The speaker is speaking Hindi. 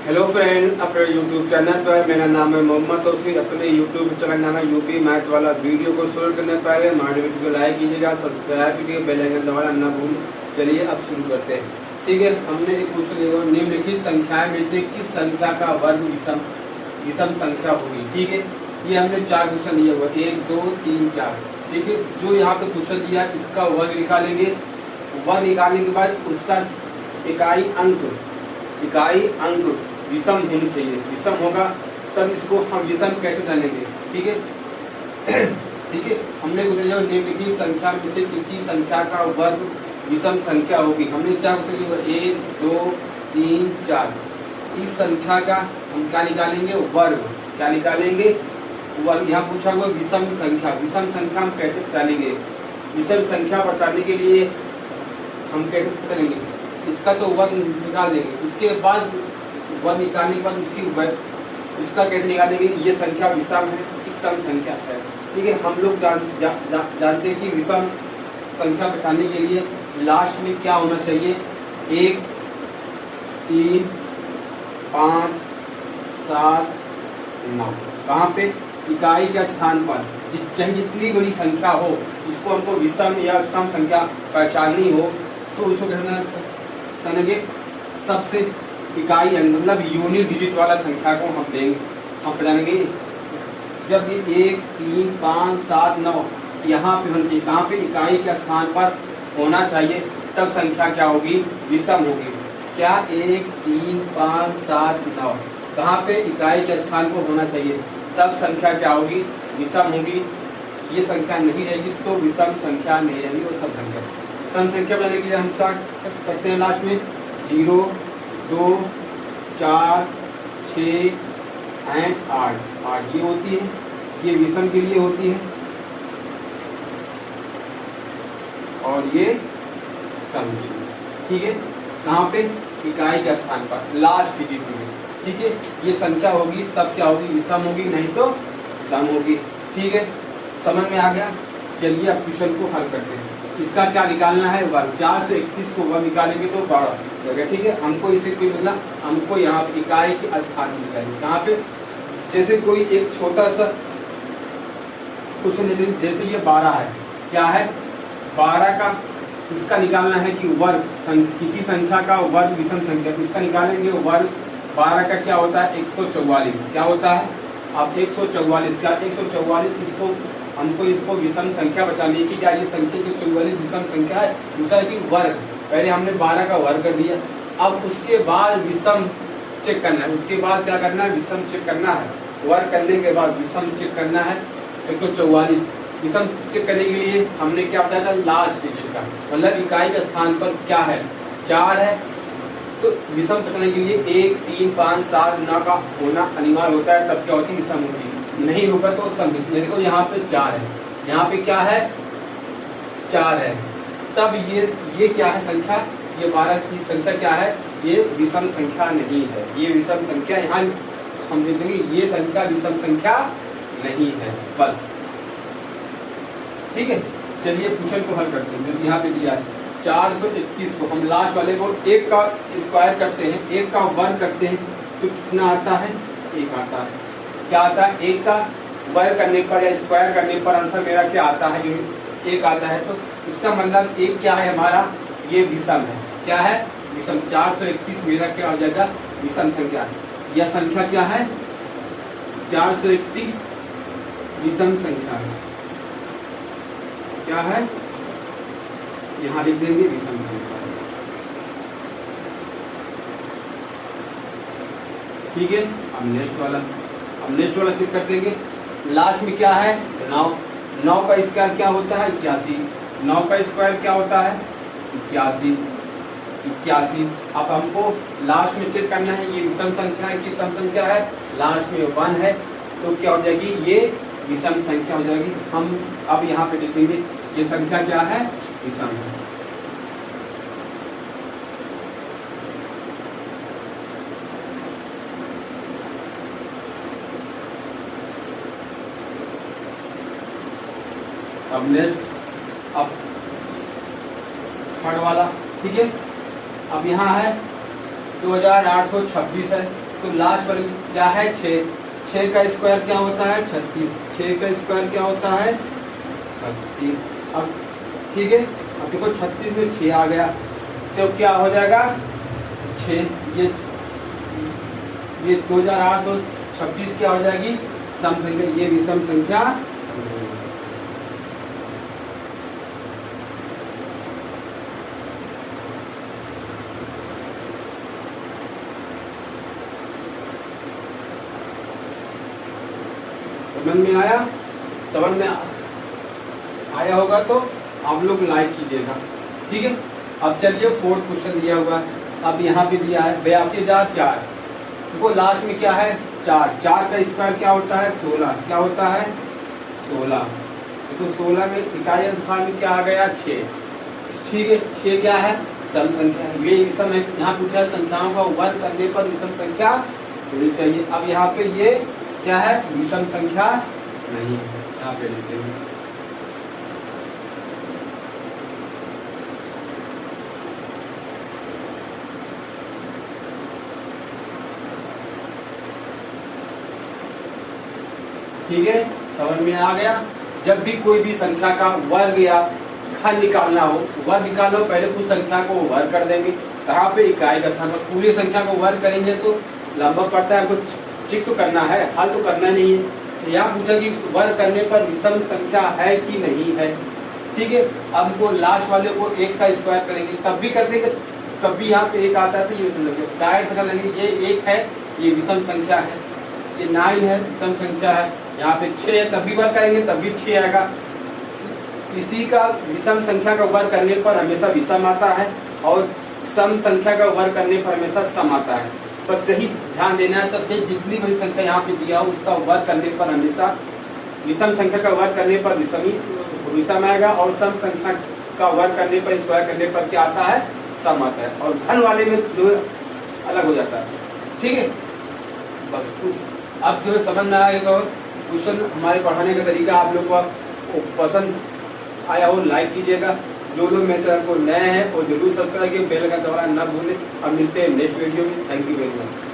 हेलो फ्रेंड, अपने यूट्यूब चैनल पर मेरा नाम है मोहम्मद तौफीक। अपने यूट्यूब चैनल नाम है यूपी मैथ वाला। वीडियो को शुरू करने पहले हमारे वीडियो को लाइक कीजिएगा, सब्सक्राइब कीजिएगा, बेल आइकन दबाना ना भूल। चलिए अब शुरू करते हैं। ठीक है, हमने एक क्वेश्चन लिया, निम्नलिखित संख्याएं में से किस संख्या का वर्ग विषम संख्या होगी। ठीक है, ये हमने 4 क्वेश्चन लिए हुआ, 1 2 3 4। ठीक है, जो यहाँ पे क्वेश्चन दिया इसका वर्ग निकालेंगे। वर्ग निकालने के बाद उसका इकाई अंक विषम होनी चाहिए। विषम होगा तब इसको हम विषम कैसे जानेंगे। ठीक है ठीक है, हमने कुछ निम्नलिखित संख्या में से किसी संख्या का वर्ग विषम संख्या होगी। हमने 4 क्वेश्चन 1 2 3 4। इस संख्या का हम क्या निकालेंगे, वर्ग। क्या निकालेंगे, वर्ग। यहाँ पूछा हुआ विषम संख्या। विषम संख्या हम कैसे जानेंगे। विषम संख्या बताने के लिए हम कैसे करेंगे, इसका तो वर्ग निकाल देंगे। उसके बाद वर्ग निकालने के बाद उसका कैसे निकालेंगे, ये संख्या विषम है, इस सम संख्या है। ठीक है, हम लोग जानते हैं कि विषम संख्या बताने के लिए लास्ट में क्या होना चाहिए, 1 3 5 7 9। कहाँ पे, इकाई के स्थान पर। चाहे जितनी बड़ी संख्या हो उसको हमको विषम या सम संख्या पहचाननी हो तो उसको कहेंगे सबसे इकाई मतलब यूनिट डिजिट वाला संख्या को हम लेंगे, हम पहचानेंगे। जब ये 1 3 5 7 9 यहाँ पे होनी चाहिए, कहाँ पे, इकाई के स्थान पर होना चाहिए, तब संख्या क्या होगी, विषम होगी। क्या 1 3 5 7 9 कहाँ पे, इकाई के स्थान पर होना चाहिए, तब संख्या क्या होगी, विषम होगी। ये संख्या नहीं रहेगी तो विषम संख्या नहीं रहेगी, वो सब संख्या। सम संख्या बनाने के लिए हम क्या करते हैं, लास्ट में 0 2 4 6 एंड 8 ये होती है, ये विषम के लिए होती है और ये सम के लिए। ठीक है, कहाँ पे, इकाई के स्थान पर लास्ट डिजिट में। ठीक है, ये संख्या होगी तब क्या होगी, विषम होगी, नहीं तो सम होगी। ठीक है, समझ में आ गया। चलिए अब क्वेश्चन को हल करते हैं। इसका क्या निकालना है, वर्ग। 4 से 31 को वर्ग निकालेंगे तो 12 होगा। ठीक है, हमको इसे कोई मतलब हमको यहाँ इकाई के स्थान में निकालेंगे। कहाँ पे, जैसे कोई एक छोटा सा क्वेश्चन लेते हैं, जैसे ये 12 है, क्या है 12 का इसका निकालना है कि वर्ग किसी संख्या का वर्ग विषम संख्या, इसका निकालेंगे वर्ग। 12 का क्या होता है, 144। क्या होता है, अब 144 क्या, 144 इसको हमको इसको विषम संख्या बचानी है कि क्या ये संख्या 144 विषम संख्या है। दूसरा है कि वर्ग, पहले हमने 12 का वर्ग कर दिया, अब उसके बाद विषम चेक करना है। उसके बाद क्या करना है, विषम चेक करना है। वर्ग करने के बाद विषम चेक करना है 144। विषम चेक करने के लिए हमने क्या बताया था, लास्ट डिजिट का मतलब इकाई के स्थान पर क्या है, 4 है, तो विषम बताने के लिए 1 3 5 7 9 का होना अनिवार्य होता है, तब क्या होती है, विषम होती है। नहीं होगा तो सम। देखो यहाँ पे 4 है, यहाँ पे क्या है, 4 है, तब ये क्या है संख्या, ये 12 की संख्या क्या है, ये विषम संख्या नहीं है। ये विषम संख्या यहाँ हम लिख देंगे, ये संख्या विषम संख्या नहीं है, बस। ठीक है, चलिए क्वेश्चन को हल करते हैं। जो यहाँ पे दिया है 431 को हम लास्ट वाले को 1 का स्क्वायर करते हैं, 1 का वर्ग करते हैं तो कितना आता है, 1 आता है। क्या आता है, 1 का वर्ग करने पर या स्क्वायर करने पर आंसर मेरा क्या आता है, 1 आता है। तो इसका मतलब 1 क्या है हमारा, ये विषम है। क्या है, विषम। 431 मेरा क्या हो जाएगा, विषम संख्या। यह संख्या क्या है, 431 विषम संख्या है। क्या है, यहाँ लिख देंगे विषम संख्या। ठीक है, अब नेक्स्ट वाला चेक कर देंगे। लास्ट में क्या है, 9 का स्क्वायर क्या होता है, 81। 9 का स्क्वायर क्या होता है, 81। अब हमको लास्ट में चेक करना है ये विषम संख्या है कि सम संख्या है। लास्ट में 1 है तो क्या हो जाएगी, ये विषम संख्या हो जाएगी। हम अब यहाँ पे देखेंगे ये संख्या क्या है, विषम है। अब नेक्स्ट, अब थर्ड वाला। ठीक है, अब यहाँ है 2826 है, तो लास्ट पर क्या है 6, 6 का स्क्वायर क्या होता है 36, 6 का स्क्वायर क्या होता है 36। अब ठीक है, अब देखो 36 में 6 आ गया तो क्या हो जाएगा 6, ये 2826 क्या हो जाएगी सम संख्या, ये विषम संख्या। समझ में आया? समझ में आया होगा तो आप लोग लाइक कीजिएगा, ठीक है। अब चलिए 4th क्वेश्चन दिया हुआ है, अब यहाँ पे दिया है 82,004, देखो लास्ट में क्या है 4, 4 का स्क्वायर क्या होता है 16, क्या होता है 16, देखो 16 में इकाई स्थान में क्या आ गया 6, ठीक है। 6 क्या है सम संख्या है, ये विषम है, यहाँ पूछा है संख्याओं का वर्ग करने पर विषम संख्या होनी चाहिए। अब यहाँ पे ये क्या है विषम संख्या नहीं, यहाँ पे लिखते हैं ठीक है। समझ में आ गया? जब भी कोई भी संख्या का वर्ग या घन निकालना हो, वर्ग निकालो पहले उस संख्या को वर्ग कर देंगे, कहाँ पे इकाई का स्थान पर, पूरी संख्या को वर्ग करेंगे तो लंबा पड़ता है, कुछ चेक तो करना है, हल तो करना नहीं है। यहाँ पूछा कि वर्ग करने पर विषम संख्या है कि नहीं है, ठीक है। अब हमको लास्ट वाले को 1 का स्क्वायर करेंगे तब भी कर देंगे, तब भी यहाँ पे 1 आता है तो ये विषम संख्या डायरेक्ट कर लेंगे, ये 1 है ये विषम संख्या है, ये 9 है विषम संख्या है, यहाँ पे 6 है तब भी वर्ग करेंगे तब भी 6 आएगा। इसी का विषम संख्या का वर्ग करने पर हमेशा विषम आता है और सम संख्या का वर्ग करने पर हमेशा सम आता है, बस यही ध्यान देना है। तब से जितनी बड़ी संख्या यहाँ पे दिया हो उसका वर्ग करने पर हमेशा विषम संख्या का वर्ग करने पर विषम आएगा और सम संख्या का वर्ग करने पर स्क्वायर करने पर क्या आता है सम आता है, और घन वाले में जो अलग हो जाता है, ठीक है। बस कुछ अब जो है समझ में आएगा, क्वेश्चन हमारे पढ़ाने का तरीका आप लोग को पसंद आया हो लाइक कीजिएगा, जो लोग मेरे चैनल को नए हैं वो जरूर सब्सक्राइब कीजिए, बेल का दबाना ना भूलें। अब मिलते हैं नेक्स्ट वीडियो में, थैंक यू वेरी मच।